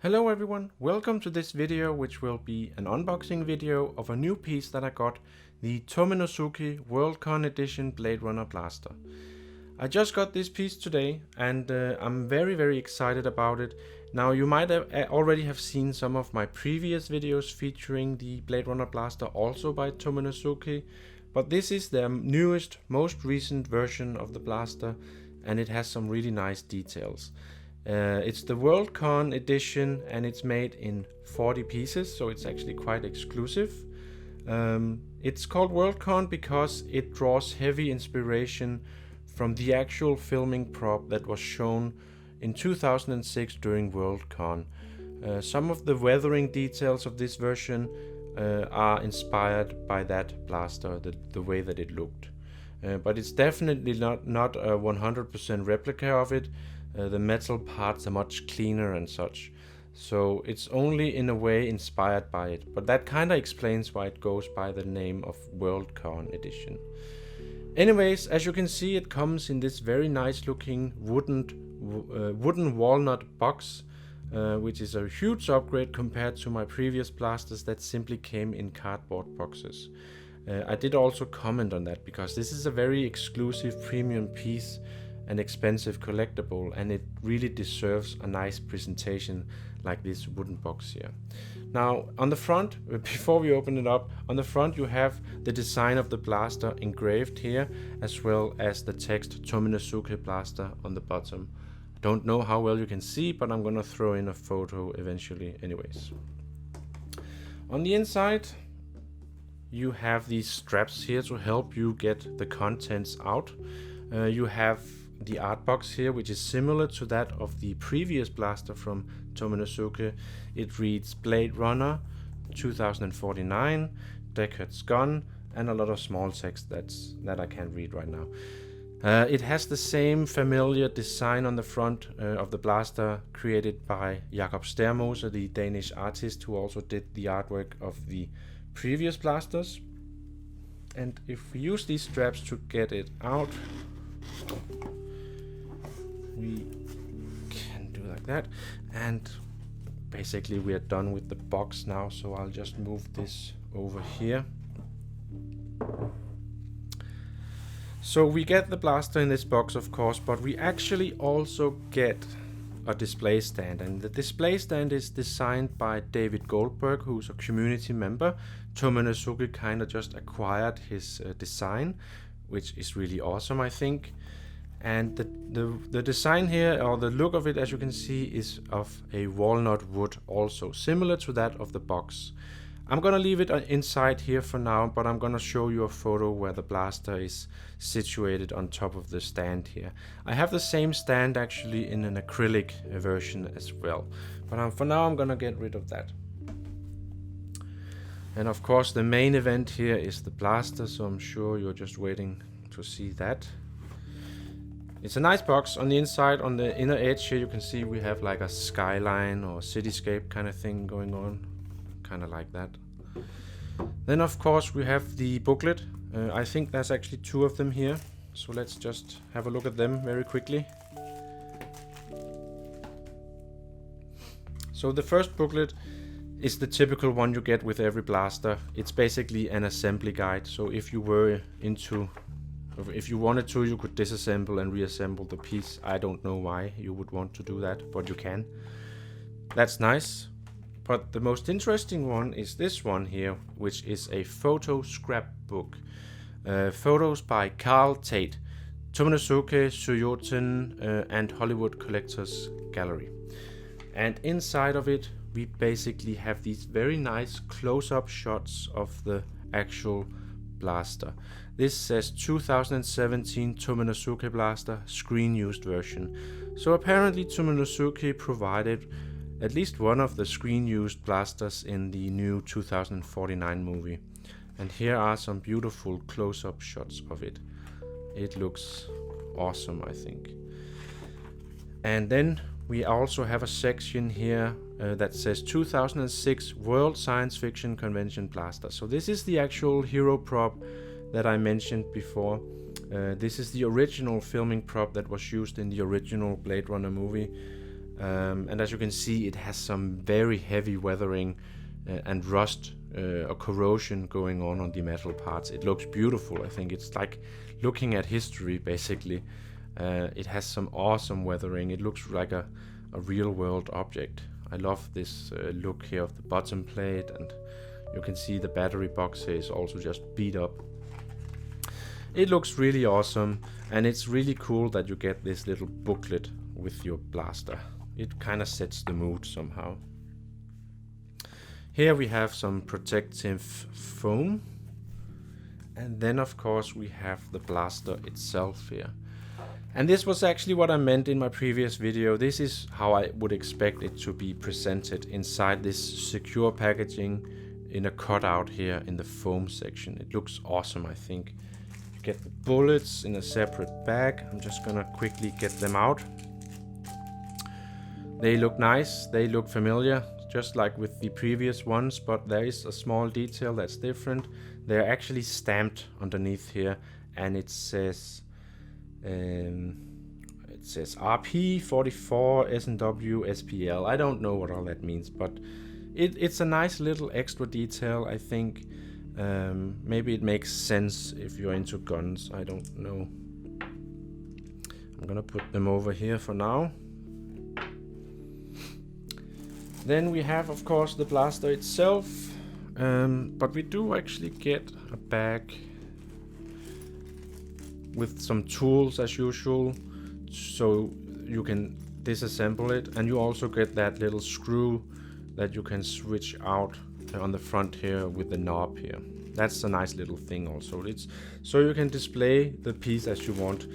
Hello everyone, welcome to this video, which will be an unboxing video of a new piece that I got, the Tomenosuke Worldcon Edition Blade Runner Blaster. I just got this piece today and I'm very excited about it. Now you might have already have seen some of my previous videos featuring the Blade Runner Blaster also by Tomenosuke, but this is their newest, most recent version of the blaster and it has some really nice details. It's the Worldcon edition and it's made in 40 pieces, so it's actually quite exclusive. It's called Worldcon because it draws heavy inspiration from the actual filming prop that was shown in 2006 during Worldcon. Some of the weathering details of this version are inspired by that blaster, the way that it looked. But it's definitely not a 100% replica of it. The metal parts are much cleaner and such, so it's only in a way inspired by it, but that kinda explains why it goes by the name of Worldcon edition. Anyways, as you can see, it comes in this very nice looking wooden walnut box, which is a huge upgrade compared to my previous blasters that simply came in cardboard boxes. I did also comment on that because this is a very exclusive premium piece, an expensive collectible, and it really deserves a nice presentation like this wooden box here. Now on the front, before we open it up, on the front you have the design of the blaster engraved here, as well as the text Tomenosuke Blaster on the bottom. I don't know how well you can see, but I'm gonna throw in a photo eventually anyways. On the inside you have these straps here to help you get the contents out. You have the art box here, which is similar to that of the previous blaster from Tomenosuke. It reads Blade Runner 2049, Deckard's gun, and a lot of small text that I can't read right now. It has the same familiar design on the front of the blaster, created by Jakob Stermose, the Danish artist who also did the artwork of the previous blasters. And if we use these straps to get it out, we can do like that, and basically we are done with the box now, so I'll just move this over here. So we get the blaster in this box, of course, but we actually also get a display stand, and the display stand is designed by David Goldberg, who's a community member. Tomenosuke kind of just acquired his design, which is really awesome, I think. And the design here, or the look of it, as you can see, is of a walnut wood, also similar to that of the box. I'm gonna leave it inside here for now, but I'm gonna show you a photo where the blaster is situated on top of the stand here. I have the same stand actually in an acrylic version as well, but for now I'm gonna get rid of that. And of course the main event here is the blaster, so I'm sure you're just waiting to see that. It's a nice box. On the inside, on the inner edge here, you can see we have like a skyline or cityscape kind of thing going on, kind of like that. Then of course we have the booklet. I think there's actually two of them here, so let's just have a look at them very quickly. So the first booklet is the typical one you get with every blaster. It's basically an assembly guide, so if you wanted to, you could disassemble and reassemble the piece. I don't know why you would want to do that, but you can. That's nice. But the most interesting one is this one here, which is a photo scrapbook. Photos by Carl Tate, Tomenosuke, Suyoten, and Hollywood Collectors Gallery. And inside of it, we basically have these very nice close-up shots of the actual blaster. This says 2017 Tomenosuke Blaster screen used version. So apparently Tomenosuke provided at least one of the screen used blasters in the new 2049 movie. And here are some beautiful close-up shots of it. It looks awesome, I think. And then we also have a section here that says 2006 World Science Fiction Convention Blaster. So this is the actual hero prop that I mentioned before. This is the original filming prop that was used in the original Blade Runner movie. and as you can see, it has some very heavy weathering and rust or corrosion going on the metal parts. It looks beautiful. I think it's like looking at history, basically. It has some awesome weathering. It looks like a real world object. I love this look here of the bottom plate, and you can see the battery box here is also just beat up. It looks really awesome, and it's really cool that you get this little booklet with your blaster. It kind of sets the mood somehow. Here we have some protective foam, and then of course we have the blaster itself here. And this was actually what I meant in my previous video. This is how I would expect it to be presented inside this secure packaging in a cutout here in the foam section. It looks awesome, I think. You get the bullets in a separate bag. I'm just gonna quickly get them out. They look nice, they look familiar, just like with the previous ones, but there is a small detail that's different. They're actually stamped underneath here, and it says RP44 SNW SPL. I don't know what all that means, but it's a nice little extra detail, I think. Maybe it makes sense if you're into guns, I don't know. I'm gonna put them over here for now. Then we have, of course, the blaster itself, but we do actually get a bag with some tools as usual, so you can disassemble it, and you also get that little screw that you can switch out on the front here with the knob here. That's a nice little thing also. It's so you can display the piece as you want,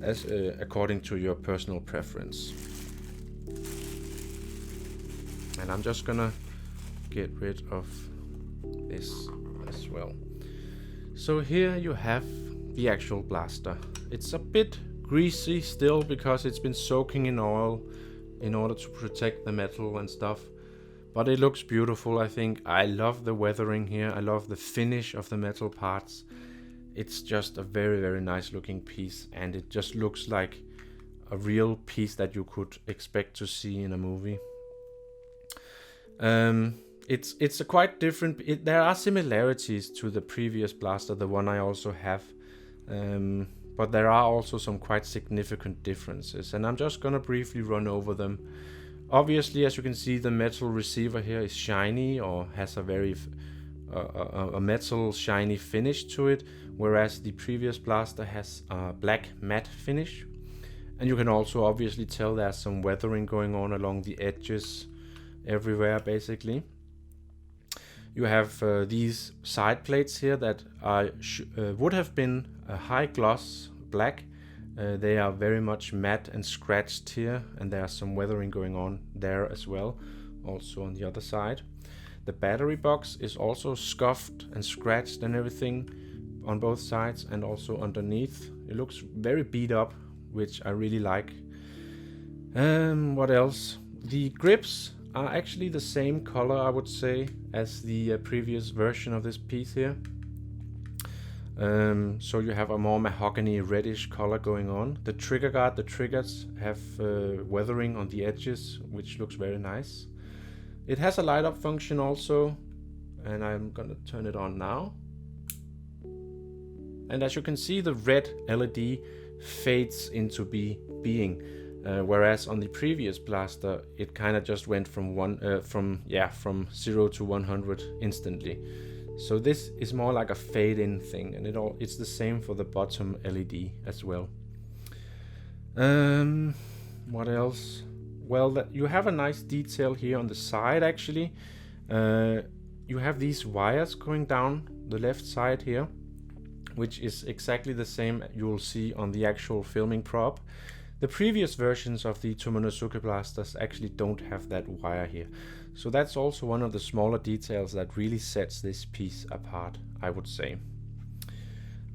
as according to your personal preference. And I'm just gonna get rid of this as well. So here you have the actual blaster. It's a bit greasy still because it's been soaking in oil in order to protect the metal and stuff, but it looks beautiful. I think I love the weathering here. I love the finish of the metal parts. It's just a very, very nice looking piece, and it just looks like a real piece that you could expect to see in a movie. It's a quite different. There are similarities to the previous blaster, the one I also have, but there are also some quite significant differences, and I'm just gonna briefly run over them. Obviously, as you can see, the metal receiver here is shiny, or has a very a metal shiny finish to it, whereas the previous blaster has a black matte finish. And you can also obviously tell there's some weathering going on along the edges everywhere, basically. You have these side plates here that would have been a high gloss black. They are very much matte and scratched here, and there's some weathering going on there as well, also on the other side. The battery box is also scuffed and scratched and everything on both sides, and also underneath. It looks very beat up, which I really like. What else? The grips are actually the same color, I would say, as the previous version of this piece here. So you have a more mahogany reddish color going on. The trigger guard, the triggers have weathering on the edges, which looks very nice. It has a light up function also, and I'm gonna turn it on now. And as you can see, the red LED fades into being. Whereas on the previous blaster, it kind of just went from 0 to 100 instantly. So this is more like a fade-in thing, and it's the same for the bottom LED as well. What else? Well, you have a nice detail here on the side actually. You have these wires going down the left side here, which is exactly the same you will see on the actual filming prop. The previous versions of the Tomenosuke blasters actually don't have that wire here. So that's also one of the smaller details that really sets this piece apart, I would say.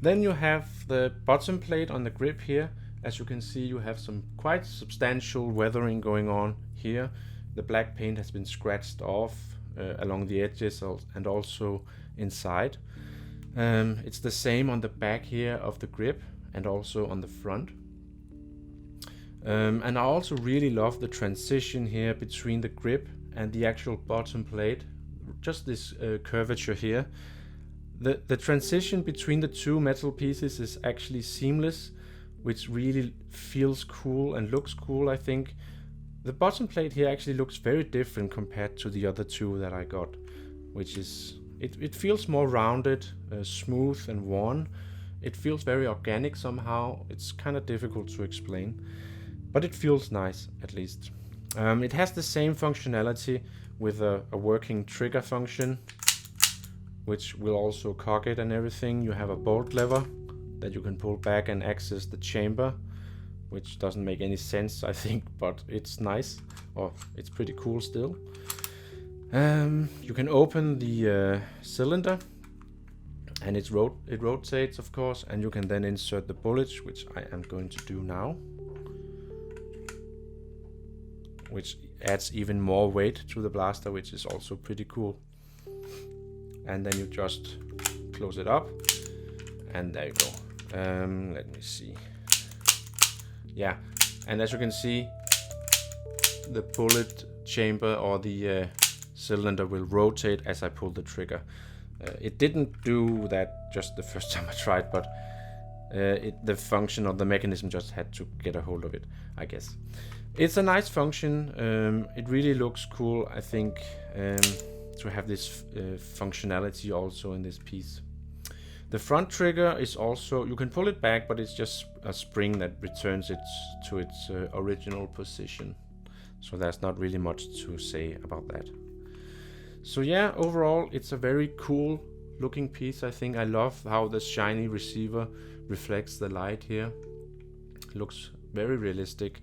Then you have the bottom plate on the grip here. As you can see, you have some quite substantial weathering going on here. The black paint has been scratched off along the edges and also inside. It's the same on the back here of the grip and also on the front. And I also really love the transition here between the grip and the actual bottom plate. Just this curvature here. The transition between the two metal pieces is actually seamless, which really feels cool and looks cool, I think. The bottom plate here actually looks very different compared to the other two that I got, which is, it feels more rounded, smooth and worn. It feels very organic somehow. It's kind of difficult to explain, but it feels nice at least. It has the same functionality with a working trigger function, which will also cock it and everything. You have a bolt lever that you can pull back and access the chamber, which doesn't make any sense, I think, but it's nice, or it's pretty cool still. You can open the cylinder, and it rotates, of course, and you can then insert the bullets, which I am going to do now, which adds even more weight to the blaster, which is also pretty cool. And then you just close it up, and there you go. Let me see. Yeah, and as you can see, the bullet chamber or the cylinder will rotate as I pull the trigger. It didn't do that just the first time I tried, but the function or the mechanism just had to get a hold of it, I guess. It's a nice function. It really looks cool, I think, to have this functionality also in this piece. The front trigger is also, you can pull it back, but it's just a spring that returns it to its original position. So there's not really much to say about that. So yeah, overall it's a very cool looking piece. I think I love how the shiny receiver reflects the light here. It looks very realistic.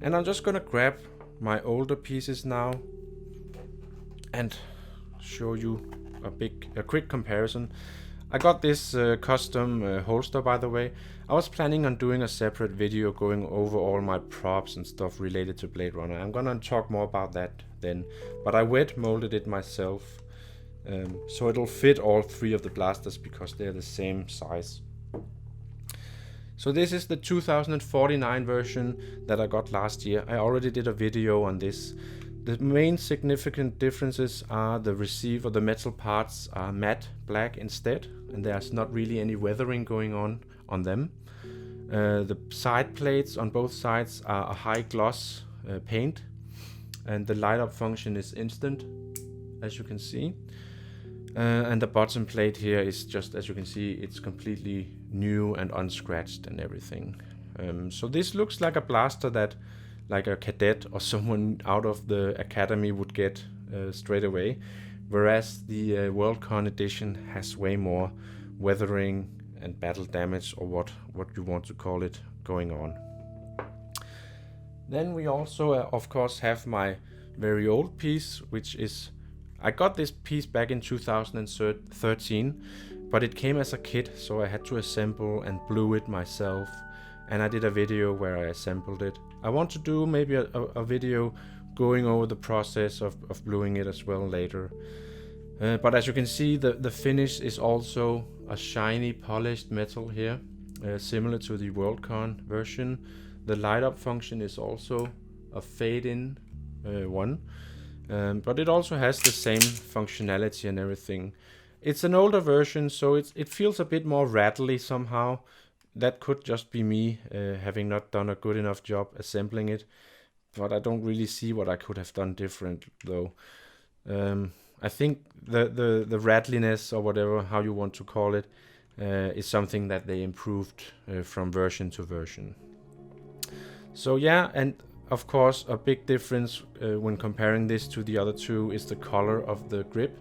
And I'm just gonna grab my older pieces now and show you a quick comparison. I got this custom holster, by the way. I was planning on doing a separate video going over all my props and stuff related to Blade Runner. I'm gonna talk more about that then, but I wet molded it myself, so it'll fit all three of the blasters because they're the same size. So this is the 2049 version that I got last year. I already did a video on this. The main significant differences are the receiver, the metal parts are matte black instead, and there's not really any weathering going on them. The side plates on both sides are a high gloss paint, and the light up function is instant, as you can see. And the bottom plate here is just, as you can see, it's completely new and unscratched and everything. So this looks like a blaster that like a cadet or someone out of the academy would get straight away, whereas the Worldcon edition has way more weathering and battle damage, or what you want to call it, going on. Then we also of course have my very old piece, which is, I got this piece back in 2013, but it came as a kit, so I had to assemble and glue it myself, and I did a video where I assembled it. I want to do maybe a video going over the process of gluing it as well later. But as you can see, the finish is also a shiny polished metal here, similar to the Worldcon version. The light up function is also a fade in one, but it also has the same functionality and everything. It's an older version, so it feels a bit more rattly somehow. That could just be me having not done a good enough job assembling it, but I don't really see what I could have done different though. I think the rattliness, or whatever, how you want to call it, is something that they improved from version to version. So yeah, and of course a big difference when comparing this to the other two is the color of the grip.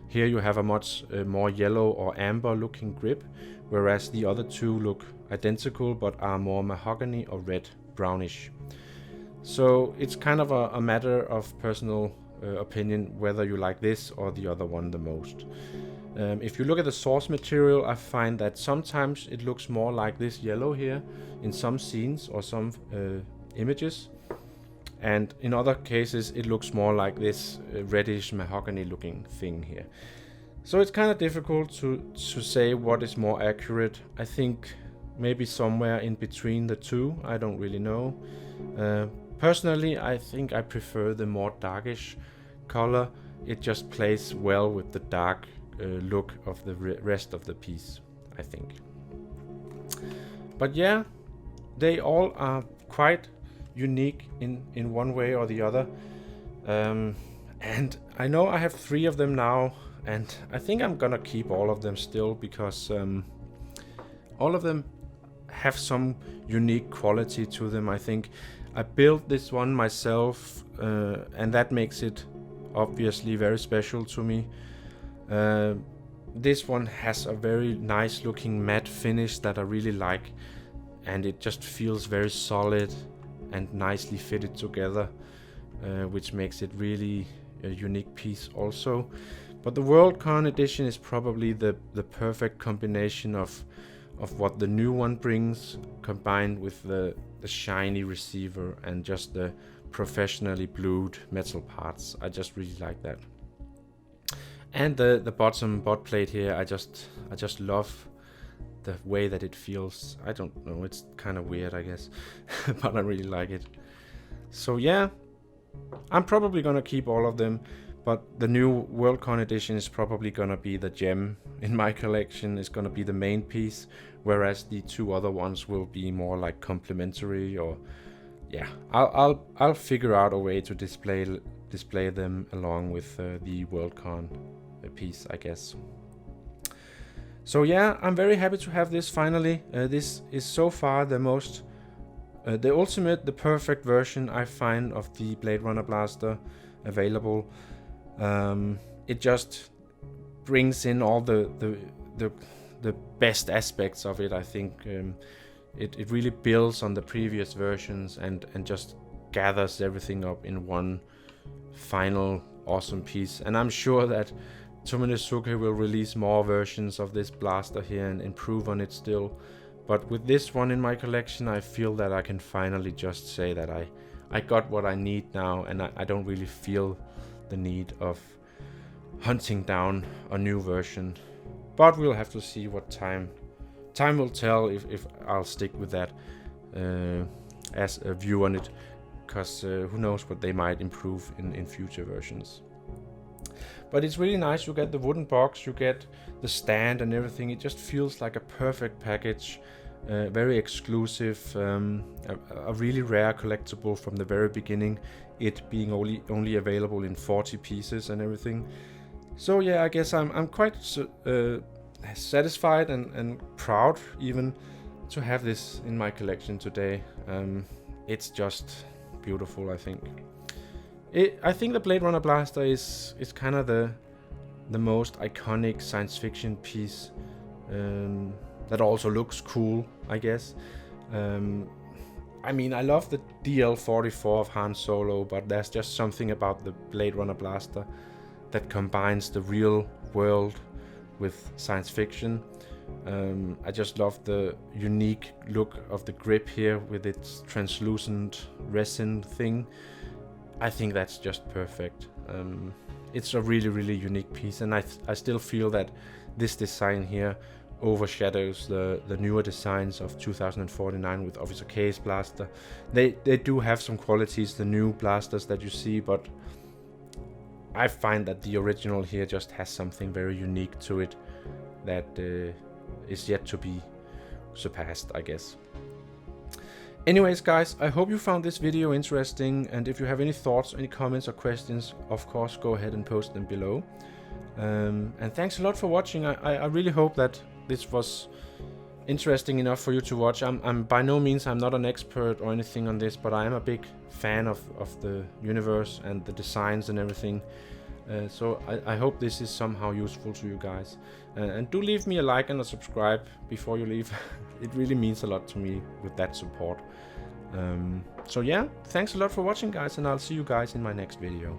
Here you have a much more yellow or amber looking grip, whereas the other two look identical but are more mahogany or red brownish. So it's kind of a matter of personal opinion whether you like this or the other one the most. If you look at the source material, I find that sometimes it looks more like this yellow here in some scenes or some images, and in other cases it looks more like this reddish mahogany looking thing here. So it's kind of difficult to say what is more accurate. I think maybe somewhere in between the two, I don't really know. Personally, I think I prefer the more darkish color. It just plays well with the dark look of the rest of the piece, I think. But yeah, they all are quite unique in one way or the other. And I know I have 3 of them now, and I think I'm gonna keep all of them still, because all of them have some unique quality to them. I think I built this one myself, and that makes it obviously very special to me. This one has a very nice looking matte finish that I really like, and it just feels very solid and nicely fitted together, which makes it really a unique piece also. But the Worldcon edition is probably the perfect combination of what the new one brings, combined with the shiny receiver and just the professionally blued metal parts. I just really like that. And the bottom butt plate here, I just love the way that it feels. I don't know, it's kind of weird, I guess, but I really like it. So yeah, I'm probably gonna keep all of them, but the new Worldcon edition is probably gonna be the gem in my collection. It's gonna be the main piece, whereas the 2 other ones will be more like complementary, or yeah, I'll figure out a way to display them along with the Worldcon piece, I guess. So yeah, I'm very happy to have this finally. This is so far the most, the ultimate, the perfect version I find of the Blade Runner Blaster available. It just brings in all the best aspects of it. I think it really builds on the previous versions and just gathers everything up in one final awesome piece. And I'm sure that Tomenosuke will release more versions of this blaster here and improve on it still. But with this one in my collection, I feel that I can finally just say that I got what I need now, and I don't really feel the need of hunting down a new version. But we'll have to see what time will tell if I'll stick with that as a view on it, because who knows what they might improve in future versions. But it's really nice. You get the wooden box, you get the stand and everything. It just feels like a perfect package, very exclusive, a really rare collectible from the very beginning, it being only available in 40 pieces and everything. So yeah, I guess I'm quite satisfied and proud even to have this in my collection today. It's just beautiful, I think. I think the Blade Runner Blaster is kind of the most iconic science fiction piece that also looks cool, I guess. I mean, I love the DL-44 of Han Solo, but there's just something about the Blade Runner Blaster that combines the real world with science fiction. I just love the unique look of the grip here with its translucent resin thing. I think that's just perfect. It's a really unique piece, and I still feel that this design here overshadows the newer designs of 2049 with Officer K's blaster. They do have some qualities, the new blasters that you see, but I find that the original here just has something very unique to it that is yet to be surpassed, I guess. Anyways guys, I hope you found this video interesting, and if you have any thoughts, any comments or questions, of course go ahead and post them below. And thanks a lot for watching. I really hope that this was interesting enough for you to watch. I'm by no means, I'm not an expert or anything on this, but I am a big fan of the universe and the designs and everything. So I hope this is somehow useful to you guys. And do leave me a like and a subscribe before you leave. It really means a lot to me with that support. So yeah, thanks a lot for watching guys, and I'll see you guys in my next video.